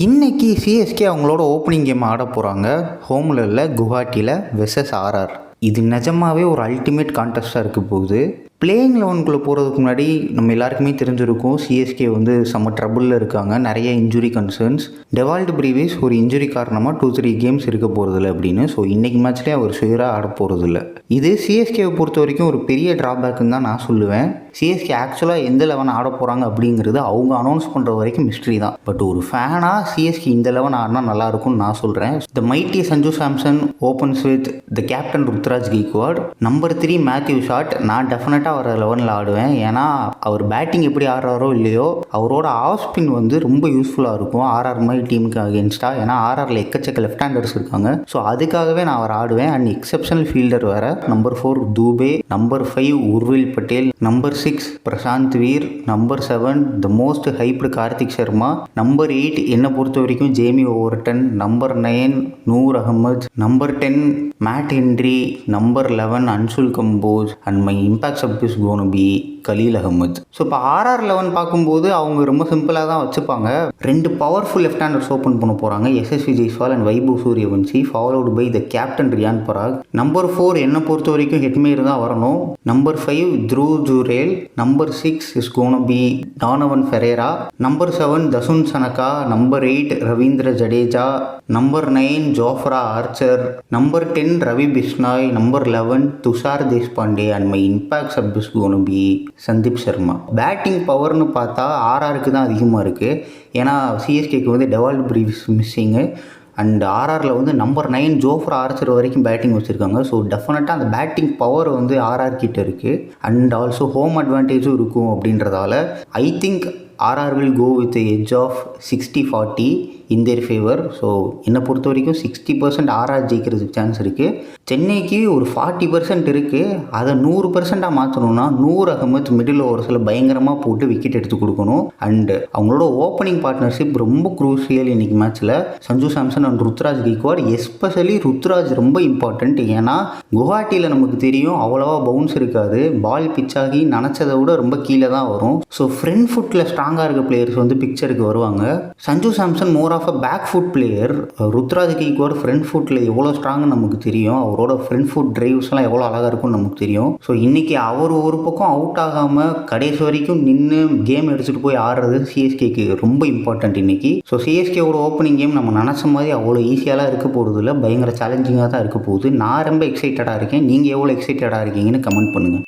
இன்னைக்கு சிஎஸ்கே அவங்களோட opening game ஆட போகிறாங்க. ஹோமில் இல்லை, குவாஹாட்டியில் வெர்சஸ் ஆர்ஆர். இது நிஜமாவே ஒரு அல்டிமேட் கான்டெஸ்ட்டாக இருக்க போகுது. பிளேயிங் 11க்குள்ளே போகிறதுக்கு முன்னாடி நம்ம எல்லாருக்குமே தெரிஞ்சிருக்கும் சிஎஸ்கே வந்து செம்ம ட்ரபுளில் இருக்காங்க. நிறைய இன்ஜுரி கன்சர்ன்ஸ். டெவால்ட் பிரீவிஸ் ஒரு இன்ஜுரி காரணமாக 2-3 கேம்ஸ் இருக்க போகிறதில்ல அப்படின்னு. ஸோ இன்றைக்கி மேட்ச்லேயே அவர் ஷுயராக ஆட போகிறதில்ல. இது சிஎஸ்கேவை பொறுத்த வரைக்கும் ஒரு பெரிய ட்ராபேக்குன்னு தான் நான் சொல்லுவேன். சிஎஸ்கே ஆக்சுவலாக எந்த 11 ஆட போகிறாங்க அப்படிங்கிறது அவங்க அனௌன்ஸ் பண்ணுற வரைக்கும் மிஸ்ட்ரி தான். பட் ஒரு ஃபேனாக சிஎஸ்கே இந்த 11 ஆடினா நல்லாயிருக்கும்னு நான் சொல்கிறேன். The mighty Sanju Samson opens with the captain Ruturaj Gaikwad. Number 3 Matthew Short. நான் டெஃபினட்டாக அவர் 11ல் ஆடுவேன். ஏன்னா அவர் பேட்டிங் எப்படி ஆடுறாரோ இல்லையோ, அவரோட ஆஃப் ஸ்பின் வந்து ரொம்ப யூஸ்ஃபுல்லாக இருக்கும் ஆர்ஆர் மாதிரி டீமுக்கு அகேன்ஸ்டாக. ஏன்னா ஆர்ஆரில் எக்கச்சக்க லெஃப்ட் ஹேண்டர்ஸ் இருக்காங்க. ஸோ அதுக்காகவே நான் அவர் ஆடுவேன். அண்ட் எக்ஸப்ஷனல் ஃபீல்டர் வேறு. Number 4 Dube, number 5 Urvil Patel, number 6 Prashant Veer, number 7 the most hyped Kartik Sharma, number 8 என்னை பொறுத்த வரைக்கும் Jamie Overton, number 9 Noor Ahmad, number 10 Matt Henry, number 11 Anshul Kamboj, and my impact sub is cone be Khaleel Ahmed. So இப்போ ஆர்ஆர் 11 பார்க்கும்போது அவங்க ரொம்ப சிம்பிளாக தான் வச்சுப்பாங்க. 2 பவர்ஃபுல் லெஃப்ட் ஹேண்டர்ஸ் ஓப்பன் பண்ண போகிறாங்க. Yashasvi Jaiswal and Vaibhav Suryavanshi, followed by the captain Riyan Parag. Number 4 என்னை பொறுத்த வரைக்கும் ஹெட்மேர் தான் வரணும். Number 5 Dhruv Jurel, number 6 is cone be Donovan Ferreira, number 7 Dasun Shanaka, number 8 Ravindra Jadeja, number 9 Jofra Archer, number 10 Ravi Bishnoi, number 11 Tushar Deshpande, and my impact sub is cone be Sandeep Sharma. Batting பவர்னு பார்த்தா ஆர்ஆருக்கு தான் அதிகமாக இருக்குது. ஏன்னா சிஎஸ்கேக்கு வந்து டெவால்ட் பிரீவிஸ் மிஸ்ஸிங்கு. அண்ட் ஆர்ஆரில் வந்து நம்பர் 9 ஜோஃப்ரா ஆர்ச்சர் வரைக்கும் பேட்டிங் வச்சுருக்காங்க. ஸோ டெஃபினட்டாக அந்த பேட்டிங் பவர் வந்து ஆர்ஆர் கிட்ட இருக்குது. அண்ட் ஆல்சோ ஹோம் அட்வான்டேஜும் இருக்கும். அப்படின்றதால I think RR will go with edge of 60-40 in their favour. So என்னை பொறுத்த வரைக்கும் 60% ஆர்ஆர் ஜெயிக்கிறதுக்கு சான்ஸ் இருக்குது. சென்னைக்கு ஒரு 40% இருக்குது. அதை 100%ஆக மாற்றணும்னா நூர் அகமது மிடில் ஓவர்ஸில் பயங்கரமாக போட்டு விக்கெட் எடுத்து கொடுக்கணும். அண்டு அவங்களோட ஓப்பனிங் பார்ட்னர்ஷிப் ரொம்ப குரூஷியல் இன்றைக்கி மேட்ச்சில். சஞ்சு சாம்சன் அண்ட் ருத்ராஜ் கெய்க்வாட், எஸ்பெஷலி ருத்ராஜ் ரொம்ப இம்பார்ட்டண்ட். ஏன்னா குவாஹாட்டியில் நமக்கு தெரியும் அவ்வளோவா பவுன்ஸ் இருக்காது. பால் பிச்சாகி நினச்சதை விட ரொம்ப கீழே தான் வரும். ஸோ ஃப்ரண்ட் ஃபுட்டில் ஸ்ட்ராங்காக இருக்க பிளேயர்ஸ் வந்து பிக்சருக்கு வருவாங்க. Sanju Samson more of a back foot player. Ruturaj Gaikwad front ஃபுட்டில் எவ்வளோ ஸ்ட்ராங்னு நமக்கு தெரியும். அவரோட ஃப்ரண்ட் ஃபுட் டிரைவ்ஸ்லாம் எவ்வளோ அழகாக இருக்கும்னு நமக்கு தெரியும். ஸோ இன்றைக்கி அவர் ஒரு பக்கம் அவுட் ஆகாமல் கடைசி வரைக்கும் நின்று கேம் எடுத்துகிட்டு போய் ஆடுறது சிஎஸ்கேக்கு ரொம்ப இம்பார்ட்டன்ட் இன்றைக்கி. ஸோ சிஎஸ்கேவோட ஓப்பனிங் கேம் நம்ம நினச்ச மாதிரி அவ்வளோ ஈஸியாலாம் இருக்க போகிறது இல்லை. பயங்கர சேலஞ்சிங்காக தான் இருக்க போகுது. நான் ரொம்ப எக்ஸைட்டடாக இருக்கேன். நீங்கள் எவ்வளோ எக்ஸைட்டடாக இருக்கீங்கன்னு கமெண்ட் பண்ணுங்கள்.